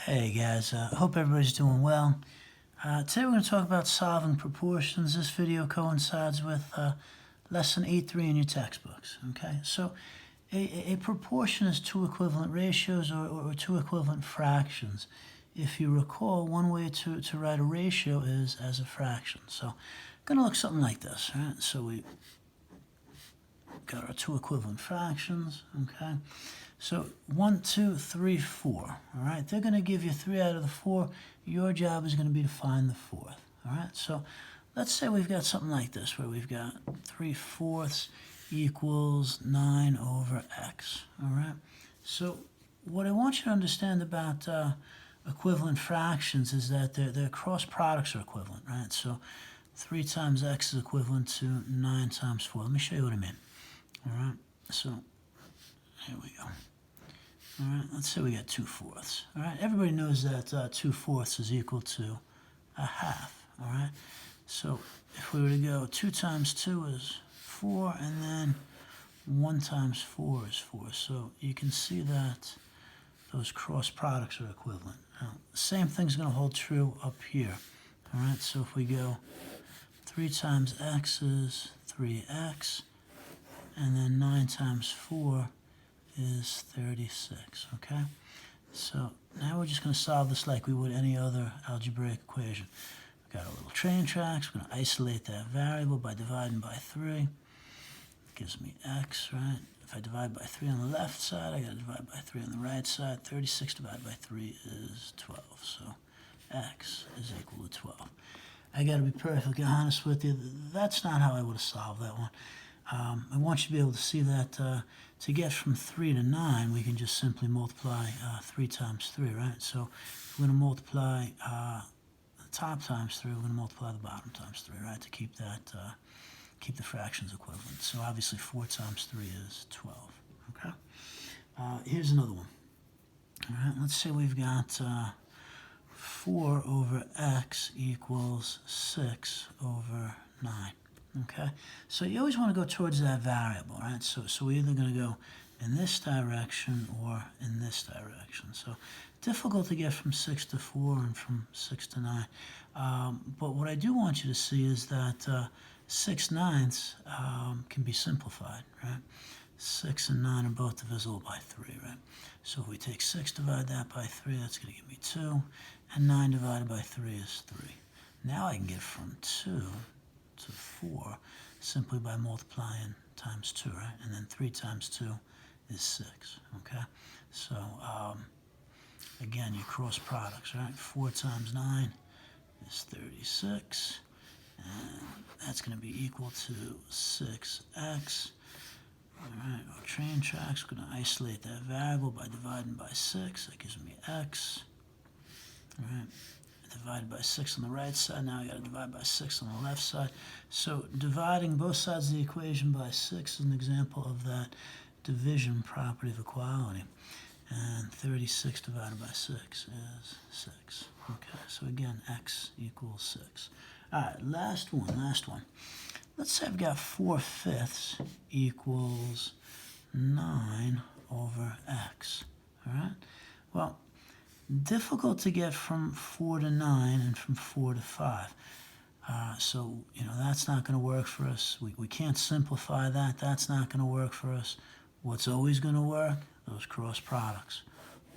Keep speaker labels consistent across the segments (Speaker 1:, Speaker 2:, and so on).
Speaker 1: Hey guys, hope everybody's doing well. Today we're going to talk about solving proportions. This video coincides with lesson 8.3 in your textbooks. Okay, so a proportion is two equivalent ratios or two equivalent fractions. If you recall, one way to write a ratio is as a fraction. So going to look something like this, right? So we got our two equivalent fractions, okay? So 1, 2, 3, 4, all right? They're going to give you 3 out of the 4. Your job is going to be to find the fourth, all right? So let's say we've got something like this, where we've got 3/4 equals 9 over x, all right? So what I want you to understand about equivalent fractions is that their cross products are equivalent, right? So 3 times x is equivalent to 9 times 4. Let me show you what I mean. All right, so here we go. All right, let's say we got 2/4. All right, everybody knows that 2/4 is equal to a half. All right, so if we were to go 2 times 2 is 4, and then 1 times 4 is 4. So you can see that those cross products are equivalent. Now, the same thing's going to hold true up here. All right, so if we go 3 times x is 3x, and then 9 times 4 is 36, okay? So now we're just going to solve this like we would any other algebraic equation. We've got our little train tracks. We're going to isolate that variable by dividing by 3. It gives me x, right? If I divide by 3 on the left side, I got to divide by 3 on the right side. 36 divided by 3 is 12, so x is equal to 12. I got to be perfectly honest with you, that's not how I would have solved that one. I want you to be able to see that to get from 3 to 9, we can just simply multiply 3 times 3, right? So if we're going to multiply the top times 3, we're going to multiply the bottom times 3, right? To keep that, keep the fractions equivalent. So obviously 4 times 3 is 12, okay? Here's another one. All right, let's say we've got 4 over x equals 6 over 9. Okay, so you always want to go towards that variable, right? So we're either going to go in this direction or in this direction. So difficult to get from 6 to 4 and from 6 to 9. But what I do want you to see is that 6/9 can be simplified, right? 6 and 9 are both divisible by 3, right? So if we take 6, divide that by 3, that's going to give me 2. And 9 divided by 3 is 3. Now I can get from 2 to 4 simply by multiplying times 2, right? And then 3 times 2 is 6, okay? So again, your cross products, right? 4 times 9 is 36, and that's going to be equal to 6x. All right, our train tracks, we're going to isolate that variable by dividing by 6. That gives me x. All right, divided by 6 on the right side. Now I got to divide by 6 on the left side. So dividing both sides of the equation by 6 is an example of that division property of equality. And 36 divided by 6 is 6. Okay, so again, x equals 6. All right, last one. Let's say I've got 4/5 equals 9 over x. All right, well, difficult to get from 4 to 9 and from 4 to 5. So, you know, that's not going to work for us. We can't simplify that. That's not going to work for us. What's always going to work? Those cross products,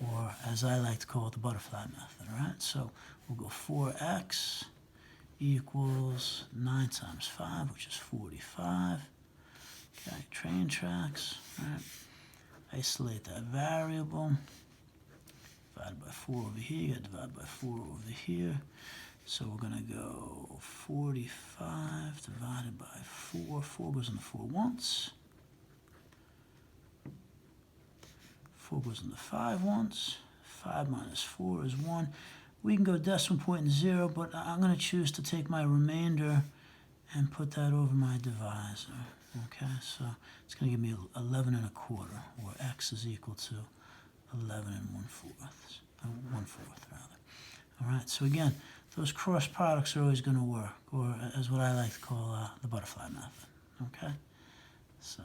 Speaker 1: or as I like to call it, the butterfly method, all right? So we'll go 4x equals 9 times 5, which is 45. Okay, train tracks, all right? Isolate that variable. Divided by 4 over here, you got to divide by 4 over here. So we're going to go 45 divided by 4. 4 goes into 4 once. 4 goes into 5 once. 5 minus 4 is 1. We can go decimal point and 0, but I'm going to choose to take my remainder and put that over my divisor. Okay, so it's going to give me 11 1/4, where x is equal to 11 1/4, 1/4 rather. All right, so again, those cross products are always going to work, or as what I like to call the butterfly method. Okay, so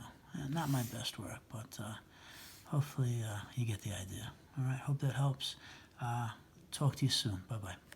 Speaker 1: not my best work, but hopefully you get the idea. All right, hope that helps. Talk to you soon. Bye-bye.